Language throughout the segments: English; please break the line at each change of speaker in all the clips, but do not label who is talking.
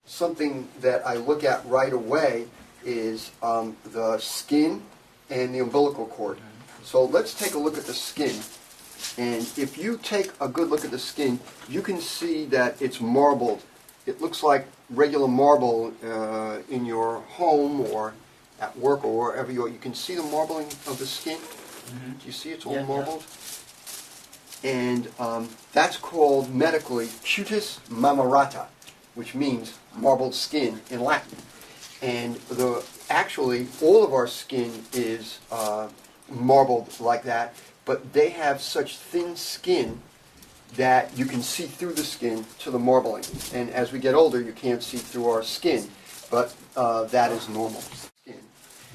something that I look at right away is the skin and the umbilical cord. So let's take a look at the skin. And if you take a good look at the skin, you can see that it's marbled. It looks like regular marble in your home or at work or wherever you are. You can see the marbling of the skin. Do you see it's all marbled? Yeah. And that's called medically cutis marmorata, which means marbled skin in Latin. And actually, all of our skin is marbled like that, but they have such thin skin that you can see through the skin to the marbling. And as we get older, you can't see through our skin, but that is normal skin.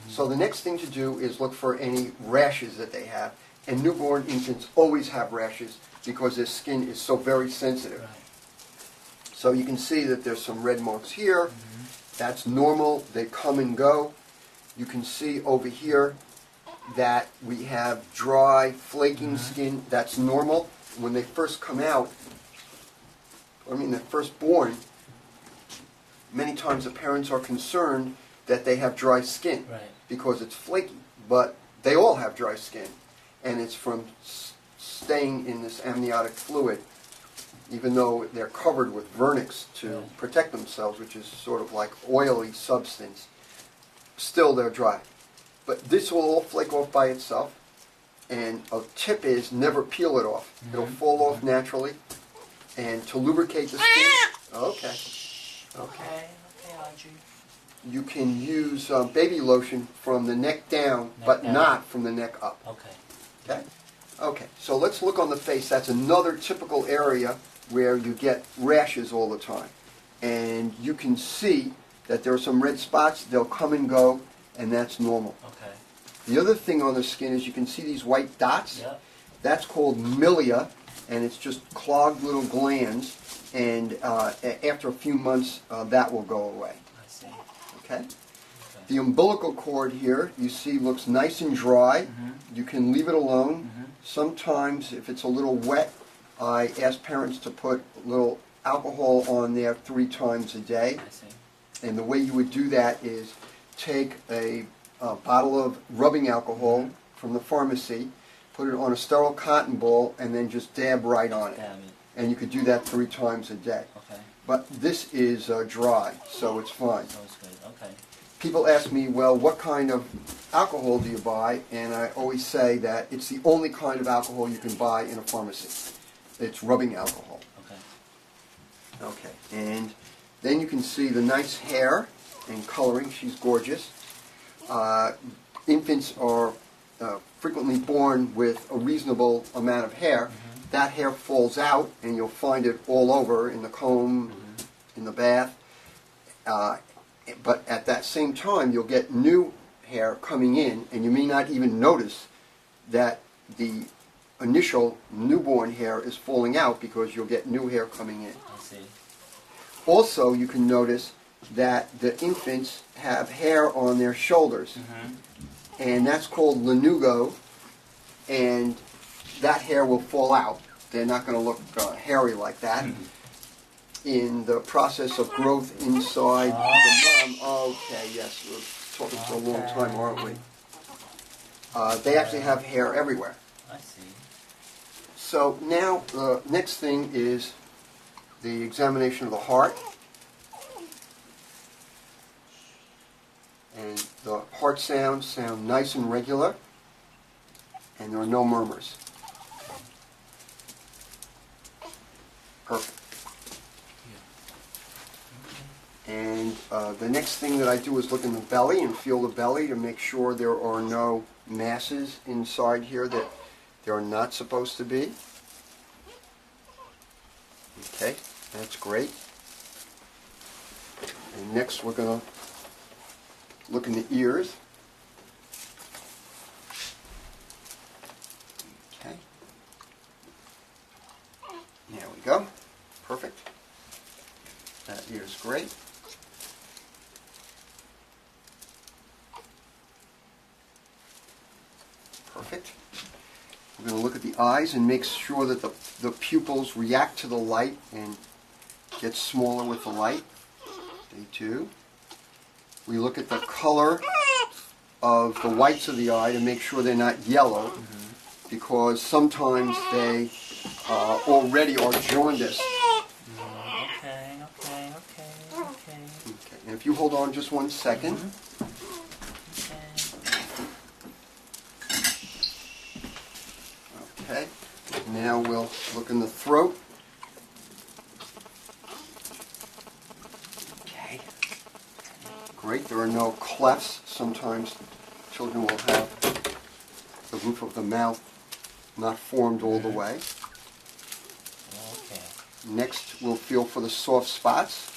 So the next thing to do is look for any rashes that they have. And newborn infants always have rashes because their skin is so very sensitive. Right. So you can see that there's some red marks here. That's normal. They come and go. You can see over here that we have dry, flaking skin. That's normal. When they first come out, they're first born, many times the parents are concerned that they have dry skin because it's flaky. But they all have dry skin, and it's from staying in this amniotic fluid, even though they're covered with vernix to protect themselves, which is sort of like oily substance. Still, they're dry. But this will all flake off by itself, and a tip is never peel it off. It'll fall off naturally, and to lubricate the skin, okay, Archie. You can use baby lotion from the neck down, but not from the neck up. Okay, so let's look on the face. That's another typical area where you get rashes all the time. And you can see that there are some red spots. They'll come and go, and that's normal. The other thing on the skin is you can see these white dots. That's called milia, and it's just clogged little glands. And after a few months, that will go away. Okay? The umbilical cord here, you see, looks nice and dry. You can leave it alone. Sometimes, if it's a little wet, I ask parents to put a little alcohol on there 3 times a day. And the way you would do that is take a bottle of rubbing alcohol from the pharmacy, put it on a sterile cotton ball, and then just dab right on it. And you could do that 3 times a day. But this is dry, so it's fine. People ask me, well, what kind of alcohol do you buy? And I always say that it's the only kind of alcohol you can buy in a pharmacy. It's rubbing alcohol. Okay, and then you can see the nice hair and coloring. She's gorgeous. Infants are frequently born with a reasonable amount of hair. That hair falls out, and you'll find it all over in the comb, in the bath. But at that same time, you'll get new hair coming in, and you may not even notice that the initial newborn hair is falling out because you'll get new hair coming in. Also, you can notice that the infants have hair on their shoulders, and that's called lanugo, and that hair will fall out. They're not going to look hairy like that. In the process of growth inside the mom, okay, yes, we're talking for a long time, aren't we? They actually have hair everywhere. So now the next thing is the examination of the heart. And the heart sounds sound nice and regular, and there are no murmurs. Perfect. And the next thing that I do is look in the belly and feel the belly to make sure there are no masses inside here that there are not supposed to be. Okay, that's great. And next we're going to look in the ears. Okay. There we go. Perfect. That ear's great. Perfect. We're going to look at the eyes and make sure that the pupils react to the light and get smaller with the light. They do. We look at the color of the whites of the eye to make sure they're not yellow, because sometimes they already are jaundiced.
Okay.
Okay, and if you hold on just 1 second. Okay, now we'll look in the throat. Okay, great, there are no clefts. Sometimes children will have the roof of the mouth not formed all the way.
Okay.
Next, we'll feel for the soft spots.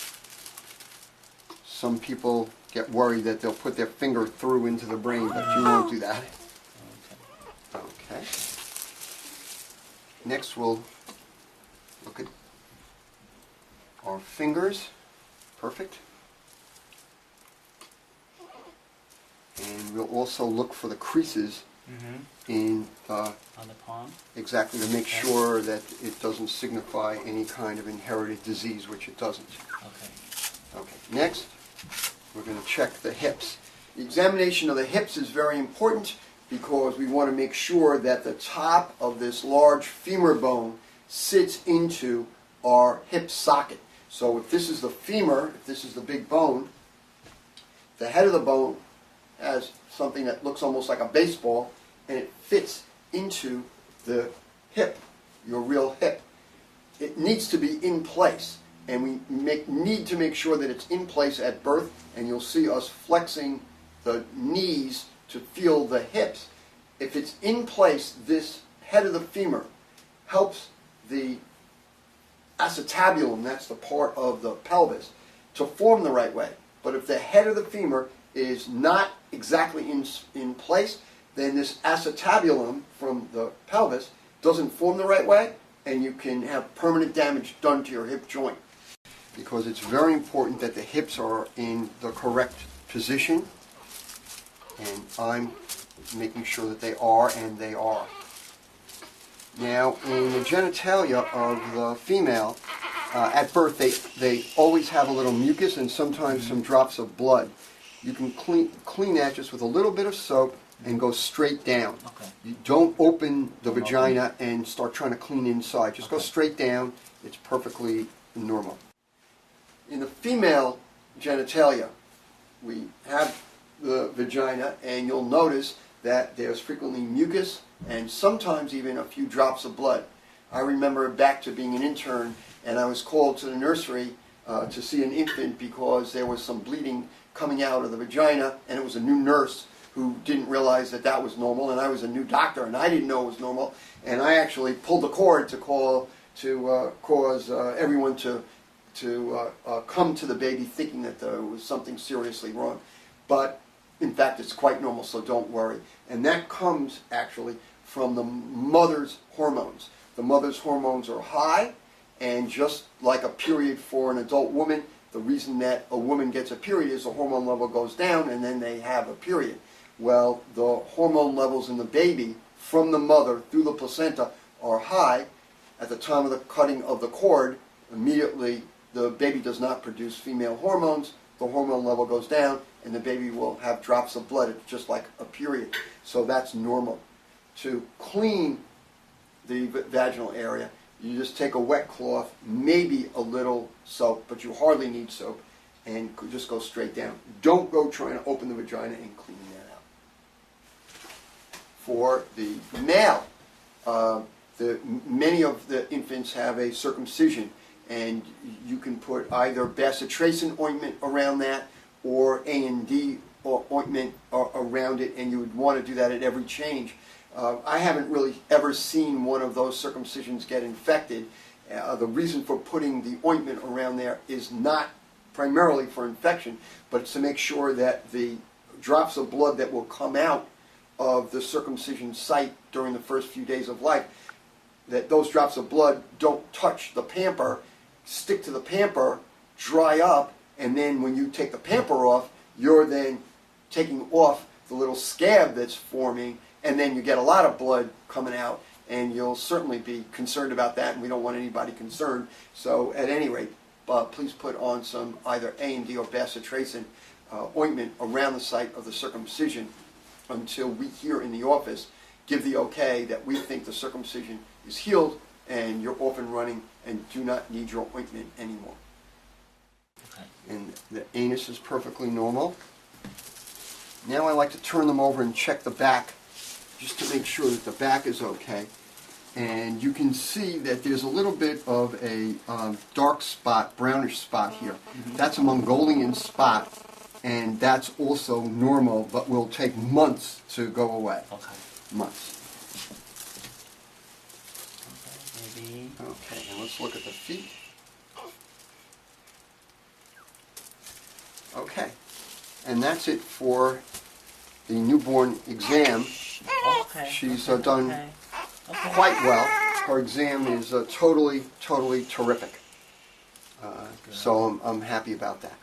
Some people get worried that they'll put their finger through into the brain, but you won't do that. Okay. Next, we'll look at our fingers. Perfect. And we'll also look for the creases in
on the palm.
exactly, to make sure that it doesn't signify any kind of inherited disease, which it doesn't.
Okay.
Okay, next, we're going to check the hips. The examination of the hips is very important because we want to make sure that the top of this large femur bone sits into our hip socket. So if this is the femur, if this is the big bone, the head of the bone has something that looks almost like a baseball, and it fits into the hip, your real hip. It needs to be in place, and we need to make sure that it's in place at birth, and you'll see us flexing the knees to feel the hips. If it's in place, this head of the femur helps the acetabulum, that's the part of the pelvis, to form the right way. But if the head of the femur is not exactly in place, then this acetabulum from the pelvis doesn't form the right way, and you can have permanent damage done to your hip joint. Because it's very important that the hips are in the correct position, and I'm making sure that they are, and they are. Now, in the genitalia of the female, at birth they always have a little mucus and sometimes some drops of blood. You can clean that just with a little bit of soap and go straight down.
Okay.
You don't open the vagina and start trying to clean inside. Just go straight down. It's perfectly normal. In the female genitalia, we have the vagina, and you'll notice that there's frequently mucus and sometimes even a few drops of blood. I remember back to being an intern, and I was called to the nursery to see an infant because there was some bleeding coming out of the vagina, and it was a new nurse who didn't realize that that was normal, and I was a new doctor, and I didn't know it was normal, and I actually pulled the cord to cause everyone to come to the baby thinking that there was something seriously wrong. But in fact, it's quite normal, so don't worry. And that comes actually from the mother's hormones. The mother's hormones are high, and just like a period for an adult woman, the reason that a woman gets a period is the hormone level goes down and then they have a period. Well, the hormone levels in the baby from the mother through the placenta are high. At the time of the cutting of the cord, immediately the baby does not produce female hormones, the hormone level goes down, and the baby will have drops of blood. It's just like a period. So that's normal. To clean the vaginal area, you just take a wet cloth, maybe a little soap, but you hardly need soap, and just go straight down. Don't go trying to open the vagina and clean that out. For the male, many of the infants have a circumcision, and you can put either bacitracin ointment around that or A&D ointment around it, and you would want to do that at every change. I haven't really ever seen one of those circumcisions get infected. The reason for putting the ointment around there is not primarily for infection, but it's to make sure that the drops of blood that will come out of the circumcision site during the first few days of life, that those drops of blood don't touch the pamper, stick to the pamper, dry up, and then when you take the pamper off, you're then taking off the little scab that's forming, and then you get a lot of blood coming out, and you'll certainly be concerned about that, and we don't want anybody concerned. So at any rate, please put on some either A&D or bacitracin ointment around the site of the circumcision until we here in the office give the okay that we think the circumcision is healed and you're off and running and do not need your ointment anymore.
Okay.
And the anus is perfectly normal. Now I like to turn them over and check the back just to make sure that the back is okay. And you can see that there's a little bit of a dark spot, brownish spot here. That's a Mongolian spot, and that's also normal, but will take months to go away.
Okay.
Months.
Okay, maybe.
Okay, and let's look at the feet. Okay, and that's it for the newborn exam.
Okay.
She's
okay,
done
okay. Okay.
quite well. Her exam is totally terrific. So I'm happy about that.